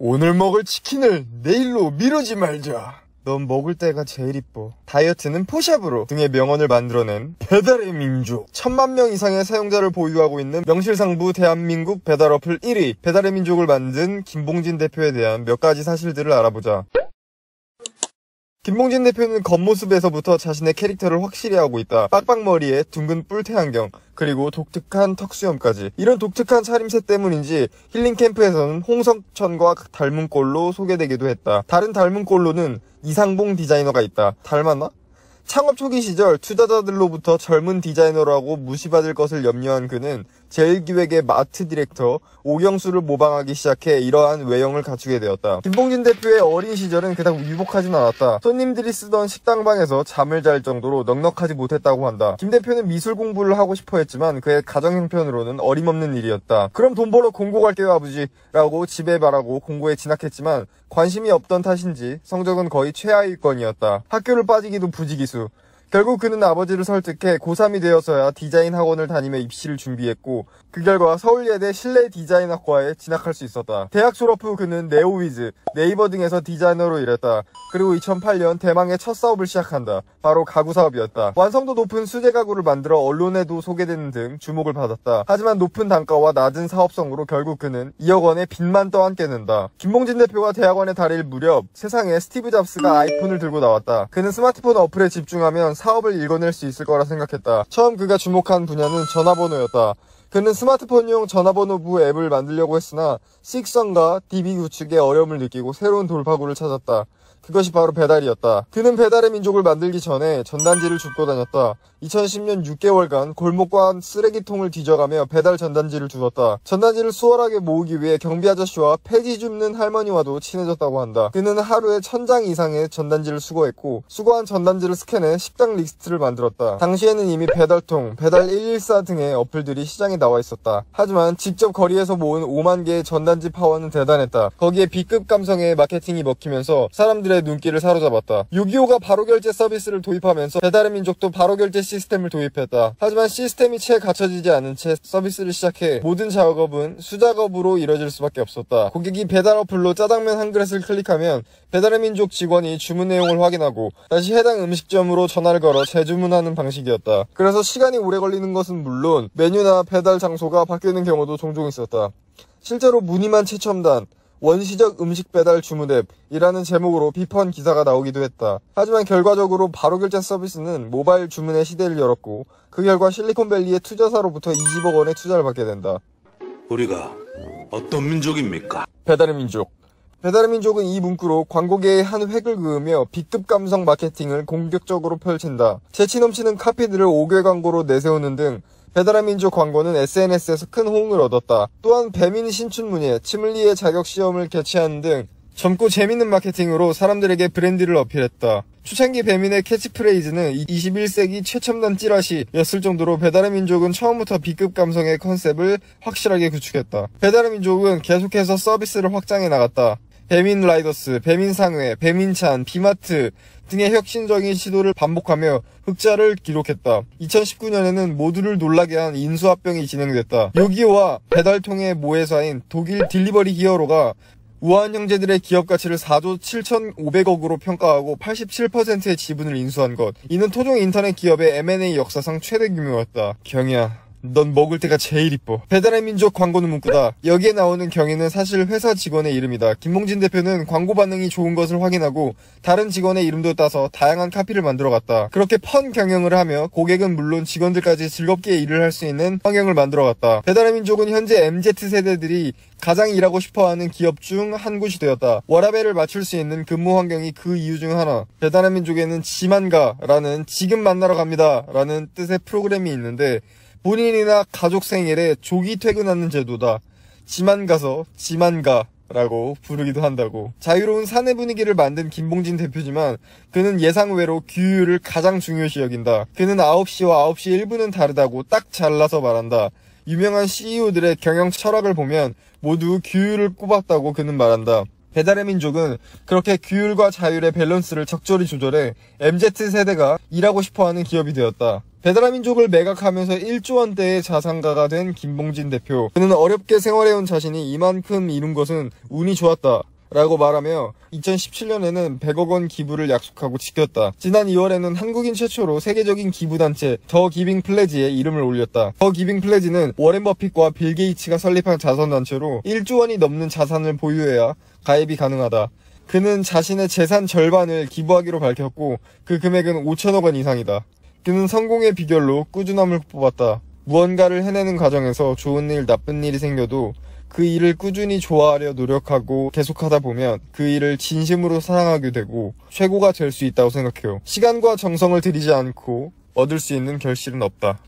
오늘 먹을 치킨을 내일로 미루지 말자. 넌 먹을 때가 제일 이뻐. 다이어트는 포샵으로 등의 명언을 만들어낸 배달의 민족. 1000만 명 이상의 사용자를 보유하고 있는 명실상부 대한민국 배달 어플 1위 배달의 민족을 만든 김봉진 대표에 대한 몇 가지 사실들을 알아보자. 김봉진 대표는 겉모습에서부터 자신의 캐릭터를 확실히 하고 있다. 빡빡머리에 둥근 뿔테 안경, 그리고 독특한 턱수염까지. 이런 독특한 차림새 때문인지 힐링캠프에서는 홍석천과 닮은 꼴로 소개되기도 했다. 다른 닮은 꼴로는 이상봉 디자이너가 있다. 닮았나? 창업 초기 시절 투자자들로부터 젊은 디자이너라고 무시받을 것을 염려한 그는 제일기획의 마트 디렉터 오경수를 모방하기 시작해 이러한 외형을 갖추게 되었다. 김봉진 대표의 어린 시절은 그닥 유복하진 않았다. 손님들이 쓰던 식당방에서 잠을 잘 정도로 넉넉하지 못했다고 한다. 김 대표는 미술 공부를 하고 싶어 했지만 그의 가정 형편으로는 어림없는 일이었다. 그럼 돈 벌어 공고 갈게요 아버지 라고 집에 말하고 공고에 진학했지만 관심이 없던 탓인지 성적은 거의 최하위권이었다. 학교를 빠지기도 부지기수. 결국 그는 아버지를 설득해 고3이 되어서야 디자인 학원을 다니며 입시를 준비했고 그 결과 서울예대 실내디자인학과에 진학할 수 있었다. 대학 졸업 후 그는 네오위즈, 네이버 등에서 디자이너로 일했다. 그리고 2008년 대망의 첫 사업을 시작한다. 바로 가구 사업이었다. 완성도 높은 수제 가구를 만들어 언론에도 소개되는 등 주목을 받았다. 하지만 높은 단가와 낮은 사업성으로 결국 그는 2억 원의 빚만 떠안게된다. 김봉진 대표가 대학원에 다닐 무렵 세상에 스티브 잡스가 아이폰을 들고 나왔다. 그는 스마트폰 어플에 집중하면 사업을 읽어낼 수 있을 거라 생각했다. 처음 그가 주목한 분야는 전화번호였다. 그는 스마트폰용 전화번호부 앱을 만들려고 했으나 수익성과 DB 구축에 어려움을 느끼고 새로운 돌파구를 찾았다. 그것이 바로 배달이었다. 그는 배달의 민족을 만들기 전에 전단지를 줍고 다녔다. 2010년 6개월간 골목과 쓰레기통을 뒤져가며 배달 전단지를 주었다. 전단지를 수월하게 모으기 위해 경비 아저씨와 폐지 줍는 할머니와도 친해졌다고 한다. 그는 하루에 1000장 이상의 전단지를 수거했고 수거한 전단지를 스캔해 식당 리스트를 만들었다. 당시에는 이미 배달통, 배달 114 등의 어플들이 시장에 나와 있었다. 하지만 직접 거리에서 모은 5만 개의 전단지 파워는 대단했다. 거기에 B급 감성의 마케팅이 먹히면서 사람들의 눈길을 사로잡았다. 625가 바로결제 서비스를 도입하면서 배달의 민족도 바로결제 시스템을 도입했다. 하지만 시스템이 채 갖춰지지 않은 채 서비스를 시작해 모든 작업은 수작업으로 이뤄질 수밖에 없었다. 고객이 배달 어플로 짜장면 한 그릇을 클릭하면 배달의 민족 직원이 주문 내용을 확인하고 다시 해당 음식점으로 전화를 걸어 재주문하는 방식이었다. 그래서 시간이 오래 걸리는 것은 물론 메뉴나 배달 장소가 바뀌는 경우도 종종 있었다. 실제로 무늬만 최첨단 원시적 음식 배달 주문 앱이라는 제목으로 비판 기사가 나오기도 했다. 하지만 결과적으로 바로결제 서비스는 모바일 주문의 시대를 열었고 그 결과 실리콘밸리의 투자사로부터 20억 원의 투자를 받게 된다. 우리가 어떤 민족입니까? 배달의 민족. 배달의 민족은 이 문구로 광고계의 한 획을 그으며 B급 감성 마케팅을 공격적으로 펼친다. 재치 넘치는 카피들을 5개 광고로 내세우는 등 배달의 민족 광고는 SNS에서 큰 호응을 얻었다. 또한 배민 신춘문예, 치물리에 자격시험을 개최하는 등 젊고 재밌는 마케팅으로 사람들에게 브랜드를 어필했다. 초창기 배민의 캐치프레이즈는 21세기 최첨단 찌라시였을 정도로 배달의 민족은 처음부터 B급 감성의 컨셉을 확실하게 구축했다. 배달의 민족은 계속해서 서비스를 확장해 나갔다. 배민 라이더스, 배민 상회, 배민찬, 비마트 등의 혁신적인 시도를 반복하며 흑자를 기록했다. 2019년에는 모두를 놀라게 한 인수합병이 진행됐다. 요기요와 배달통의 모회사인 독일 딜리버리 히어로가 우한 형제들의 기업 가치를 4조 7,500억으로 평가하고 87%의 지분을 인수한 것. 이는 토종 인터넷 기업의 M&A 역사상 최대 규모였다. 경이야. 넌 먹을 때가 제일 이뻐. 배달의 민족 광고는 문구다. 여기에 나오는 경위는 사실 회사 직원의 이름이다. 김봉진 대표는 광고 반응이 좋은 것을 확인하고 다른 직원의 이름도 따서 다양한 카피를 만들어갔다. 그렇게 펀 경영을 하며 고객은 물론 직원들까지 즐겁게 일을 할 수 있는 환경을 만들어갔다. 배달의 민족은 현재 MZ세대들이 가장 일하고 싶어하는 기업 중 한 곳이 되었다. 워라밸을 맞출 수 있는 근무 환경이 그 이유 중 하나. 배달의 민족에는 지만가라는 지금 만나러 갑니다 라는 뜻의 프로그램이 있는데 본인이나 가족 생일에 조기 퇴근하는 제도다. 지만 가서 지만 가라고 부르기도 한다고. 자유로운 사내 분위기를 만든 김봉진 대표지만 그는 예상외로 규율을 가장 중요시 여긴다. 그는 9시와 9시 1분은 다르다고 딱 잘라서 말한다. 유명한 CEO들의 경영 철학을 보면 모두 규율을 꼽았다고 그는 말한다. 배달의 민족은 그렇게 규율과 자율의 밸런스를 적절히 조절해 MZ세대가 일하고 싶어하는 기업이 되었다. 배달민족을 매각하면서 1조 원대의 자산가가 된 김봉진 대표. 그는 어렵게 생활해온 자신이 이만큼 이룬 것은 운이 좋았다 라고 말하며 2017년에는 100억 원 기부를 약속하고 지켰다. 지난 2월에는 한국인 최초로 세계적인 기부단체 더 기빙 플래지에 이름을 올렸다. 더 기빙 플래지는 워렌 버핏과 빌 게이츠가 설립한 자선단체로 1조 원이 넘는 자산을 보유해야 가입이 가능하다. 그는 자신의 재산 절반을 기부하기로 밝혔고 그 금액은 5천억 원 이상이다. 그는 성공의 비결로 꾸준함을 뽑았다. 무언가를 해내는 과정에서 좋은 일, 나쁜 일이 생겨도 그 일을 꾸준히 좋아하려 노력하고 계속하다 보면 그 일을 진심으로 사랑하게 되고 최고가 될 수 있다고 생각해요. 시간과 정성을 들이지 않고 얻을 수 있는 결실은 없다.